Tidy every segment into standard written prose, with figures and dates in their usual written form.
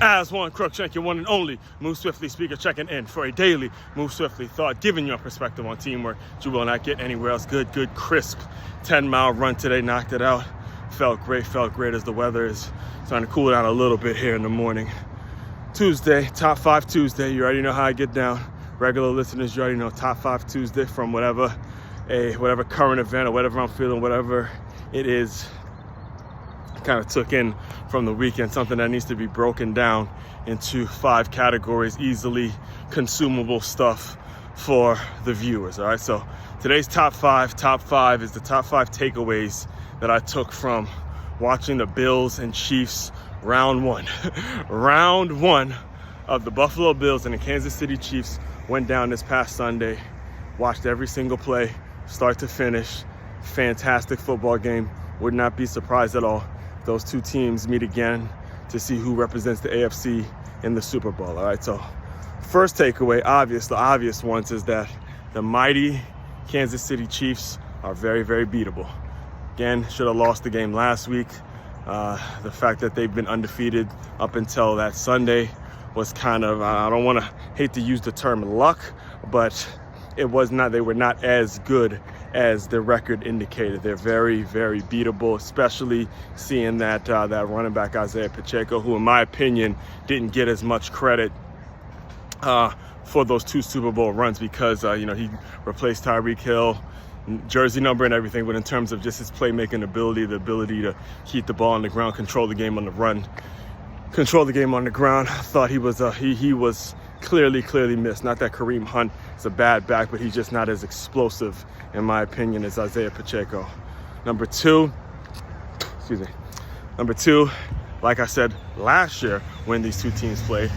As one Crookshank, your one and only Move Swiftly speaker, checking in for a daily Move Swiftly thought, giving you a perspective on teamwork you will not get anywhere else. Good, crisp 10-mile run today, knocked it out. Felt great as the weather is starting to cool down a little bit here in the morning. Tuesday, Top 5 Tuesday. You already know how I get down. Regular listeners, you already know Top 5 Tuesday from whatever current event or whatever I'm feeling, whatever it is. Kind of took in from the weekend, something that needs to be broken down into 5 categories, easily consumable stuff for the viewers. All right, so today's top five is the top 5 takeaways that I took from watching the Bills and Chiefs round one. Round one of the Buffalo Bills and the Kansas City Chiefs went down this past Sunday. Watched every single play, start to finish. Fantastic football game. Would not be surprised at all if those two teams meet again to see who represents the AFC in the Super Bowl. All right, so first takeaway, the obvious ones, is that the mighty Kansas City Chiefs are very, very beatable. Again, should have lost the game last week. The fact that they've been undefeated up until that Sunday was kind of, hate to use the term luck, but they were not as good as the record indicated. They're very, very beatable, especially seeing that running back Isaiah Pacheco, who in my opinion didn't get as much credit for those 2 Super Bowl runs because he replaced Tyreek Hill, jersey number and everything, but in terms of just his playmaking ability, the ability to keep the ball on the ground, control the game on the run, control the game on the ground, I thought he was clearly missed. Not that Kareem Hunt is a bad back, but he's just not as explosive, in my opinion, as Isaiah Pacheco. Number two, like I said last year when these two teams played,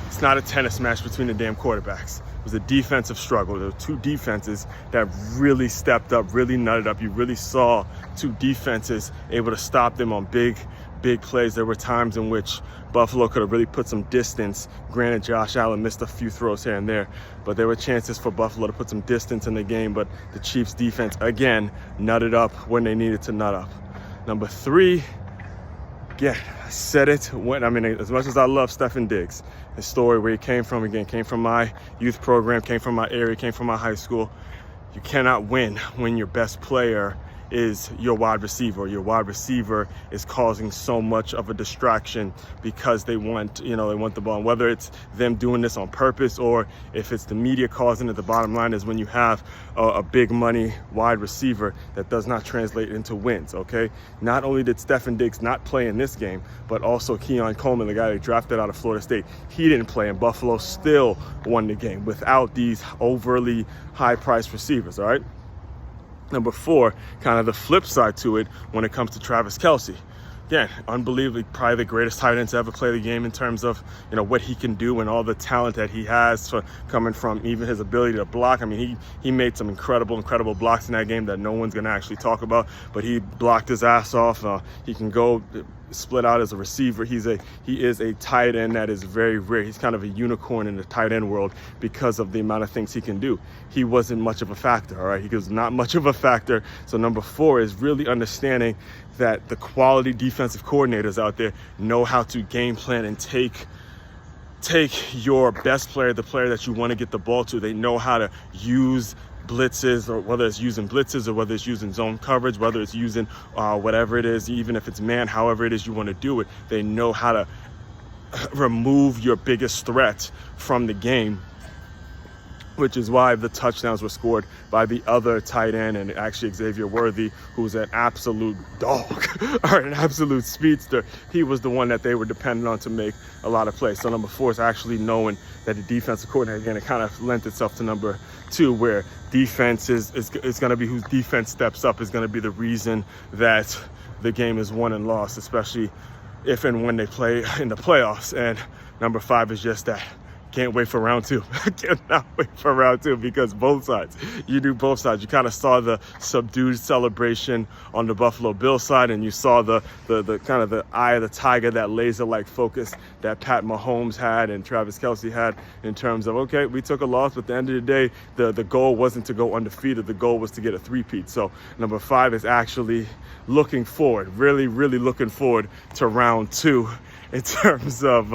it's not a tennis match between the damn quarterbacks. It was a defensive struggle. There were 2 defenses that really stepped up, really nutted up. You really saw 2 defenses able to stop them on big plays. There were times in which Buffalo could have really put some distance. Granted, Josh Allen missed a few throws here and there, but there were chances for Buffalo to put some distance in the game. But the Chiefs defense, again, nutted up when they needed to nut up. Number 3, again, I said it. As much as I love Stefon Diggs, his story, where he came from, again, came from my youth program, came from my area, came from my high school. You cannot win when your best player is your wide receiver. Your wide receiver is causing so much of a distraction because they want the ball. And whether it's them doing this on purpose or if it's the media causing it, the bottom line is when you have a big money wide receiver, that does not translate into wins, okay? Not only did Stefon Diggs not play in this game, but also Keon Coleman, the guy they drafted out of Florida State, he didn't play, and Buffalo still won the game without these overly high-priced receivers, all right? Number 4, kind of the flip side to it when it comes to Travis Kelce. Again, unbelievably, probably the greatest tight end to ever play the game in terms of, what he can do and all the talent that he has coming from even his ability to block. I mean, he made some incredible blocks in that game that no one's going to actually talk about, but he blocked his ass off. He can go split out as a receiver. He is a tight end that is very rare. He's kind of a unicorn in the tight end world because of the amount of things he can do. He wasn't much of a factor, all right? He was not much of a factor. So number 4 is really understanding that the quality defensive coordinators out there know how to game plan and take your best player, the player that you want to get the ball to. They know how to use blitzes, or whether it's using blitzes or whether it's using zone coverage, whether it's using whatever it is, even if it's man, however it is you want to do it. They know how to remove your biggest threat from the game, which is why the touchdowns were scored by the other tight end, and actually Xavier Worthy, who's an absolute dog, or an absolute speedster. He was the one that they were dependent on to make a lot of plays. So number 4 is actually knowing that the defensive coordinator, again, it kind of lent itself to number 2, where defense is going to be whose defense steps up is going to be the reason that the game is won and lost, especially if and when they play in the playoffs. And number 5 is just that. Can't wait for round 2. I cannot wait for round 2 because both sides. You do both sides. You kind of saw the subdued celebration on the Buffalo Bills side, and you saw the kind of the eye of the tiger, that laser-like focus that Pat Mahomes had and Travis Kelce had in terms of, okay, we took a loss, but at the end of the day, the goal wasn't to go undefeated. The goal was to get a 3-peat. So number 5 is actually looking forward, really looking forward to round 2 in terms of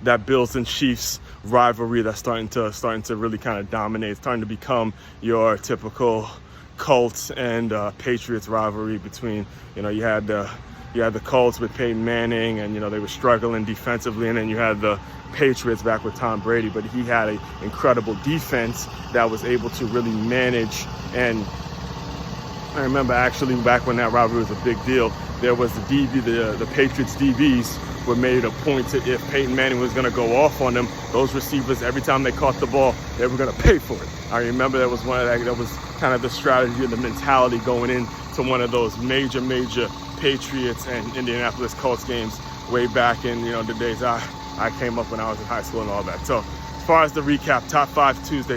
that Bills and Chiefs rivalry that's starting to really kind of dominate. It's starting to become your typical Colts and Patriots rivalry between, you had the Colts with Peyton Manning, and they were struggling defensively, and then you had the Patriots back with Tom Brady, but he had an incredible defense that was able to really manage. And I remember actually back when that rivalry was a big deal, there was the Patriots DBs were made a point to, if Peyton Manning was going to go off on them, those receivers, every time they caught the ball, they were going to pay for it. I remember that was that was kind of the strategy and the mentality going into one of those major Patriots and Indianapolis Colts games way back in the days I came up when I was in high school and all that. So as far as the recap, top five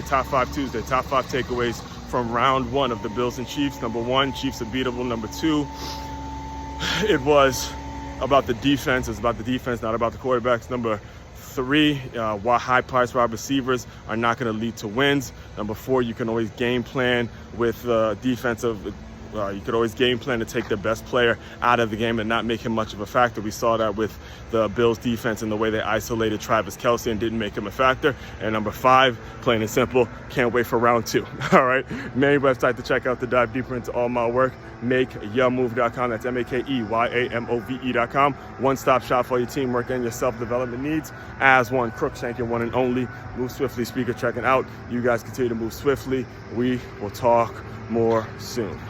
top five takeaways from round one of the Bills and Chiefs. Number one, Chiefs are beatable. Number two, it was about the defense. It's about the defense, not about the quarterbacks. Number three, while high-priced wide receivers are not going to lead to wins. Number four, you can always game plan with defensive. You could always game plan to take the best player out of the game and not make him much of a factor. We saw that with the Bills defense and the way they isolated Travis Kelce and didn't make him a factor. And number five, plain and simple, can't wait for round two. All right, main website to check out to dive deeper into all my work, makeyourmove.com. That's MakeYamove.com. One-stop shop for your teamwork and your self-development needs. As one, Crookshank, your one and only. Move swiftly, speaker checking out. You guys continue to move swiftly. We will talk more soon.